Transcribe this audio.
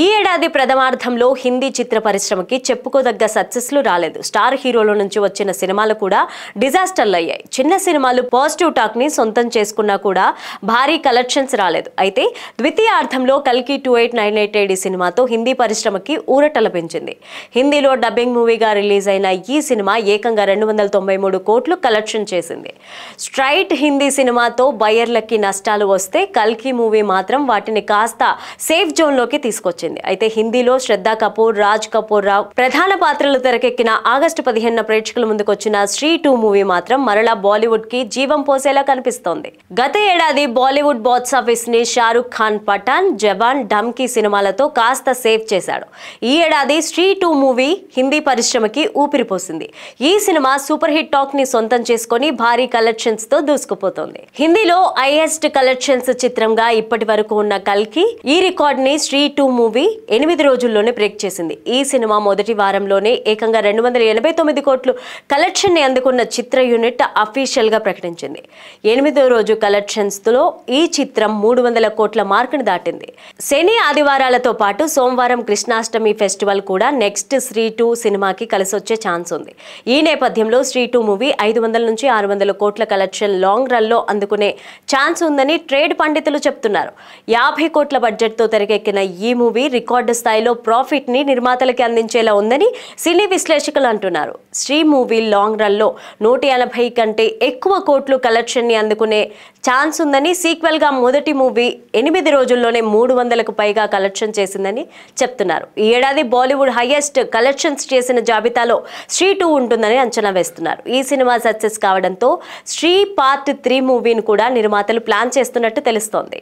ఈ ఏడాది ప్రథమార్థంలో హిందీ చిత్ర పరిశ్రమకి చెప్పుకోదగ్గ సక్సెస్లు రాలేదు. స్టార్ హీరోల నుంచి వచ్చిన సినిమాలు కూడా డిజాస్టర్లు అయ్యాయి. చిన్న సినిమాలు పాజిటివ్ టాక్ ని సొంతం చేసుకున్నా కూడా భారీ కలెక్షన్స్ రాలేదు. అయితే ద్వితీయార్థంలో కల్కి 2898 సినిమాతో హిందీ పరిశ్రమకి ఊరటల పెంచింది. హిందీలో డబ్బింగ్ మూవీగా రిలీజ్ అయిన ఈ సినిమా ఏకంగా 293 కోట్లు కలెక్షన్ చేసింది. స్ట్రైట్ హిందీ సినిమాతో బయ్యర్లకి నష్టాలు వస్తే కల్కి మూవీ మాత్రం వాటిని కాస్త సేఫ్ జోన్ లోకి తీసుకొచ్చింది. అయితే హిందీలో శ్రద్ధా కపూర్, రాజ్ కపూర్ రావు ప్రధాన పాత్రలు తెరకెక్కిన ఆగస్టు 15న ప్రేక్షకుల ముందుకొచ్చిన శ్రీ 2 మూవీ మాత్రం మరలా బాలీవుడ్ కి జీవం పోసేలా కనిపిస్తోంది. గత ఏడాది బాలీవుడ్ బాక్స్ ఆఫీస్ ని షారుఖ్ ఖాన్ పఠాన్, జవాన్, ఢమ్కీ సినిమాలతో కాస్త సేవ్ చేశాడు. ఈ ఏడాది శ్రీ 2 మూవీ హిందీ పరిశ్రమకి ఊపిరిపోసింది. ఈ సినిమా సూపర్ హిట్ టాక్ ని సొంతం చేసుకుని భారీ కలెక్షన్స్ తో దూసుకుపోతోంది. హిందీలో హైయెస్ట్ కలెక్షన్స్ చిత్రంగా ఇప్పటి వరకు ఉన్న కల్కి ఈ రికార్డ్ ని శ్రీ 2 మూవీ 8 రోజుల్లోనే బ్రేక్ చేసింది. ఈ సినిమా మొదటి వారంలోనే ఏకంగా 289 కోట్లు కలెక్షన్ ని అందుకున్న చిత్ర యూనిట్ అఫీషియల్ గా ప్రకటించింది. 8వ రోజు కలెక్షన్స్ లో ఈ చిత్రం 300 కోట్ల మార్కును దాటింది. శని ఆదివారాలతో పాటు సోమవారం కృష్ణాష్టమి ఫెస్టివల్ కూడా నెక్స్ట్ శ్రీ 2 సినిమాకి కలిసొచ్చే ఛాన్స్ ఉంది. ఈ నేపథ్యంలో శ్రీ 2 మూవీ 500 నుంచి 600 కోట్ల కలెక్షన్ లాంగ్ రన్ లో అందుకునే ఛాన్స్ ఉందని ట్రేడ్ పండితులు చెప్తున్నారు. 50 కోట్ల బడ్జెట్ తో తెరకెక్కిన ఈ మూవీ రికార్డు స్థాయిలో ప్రాఫిట్ ని నిర్మాతలకి అందించేలా ఉందని సినీ విశ్లేషకులు అంటున్నారు. శ్రీ మూవీ లాంగ్ రన్ లో 180 కంటే ఎక్కువ కోట్లు కలెక్షన్ ని అందుకునే ఛాన్స్ ఉందని, సీక్వెల్ గా మొదటి మూవీ 8 రోజుల్లోనే 300కు పైగా కలెక్షన్ చేసిందని చెప్తున్నారు. ఈ ఏడాది బాలీవుడ్ హైయెస్ట్ కలెక్షన్స్ చేసిన జాబితాలో శ్రీ 2 ఉంటుందని అంచనా వేస్తున్నారు. ఈ సినిమా సక్సెస్ కావడంతో శ్రీ పార్ట్ 3 మూవీని కూడా నిర్మాతలు ప్లాన్ చేస్తున్నట్టు తెలుస్తోంది.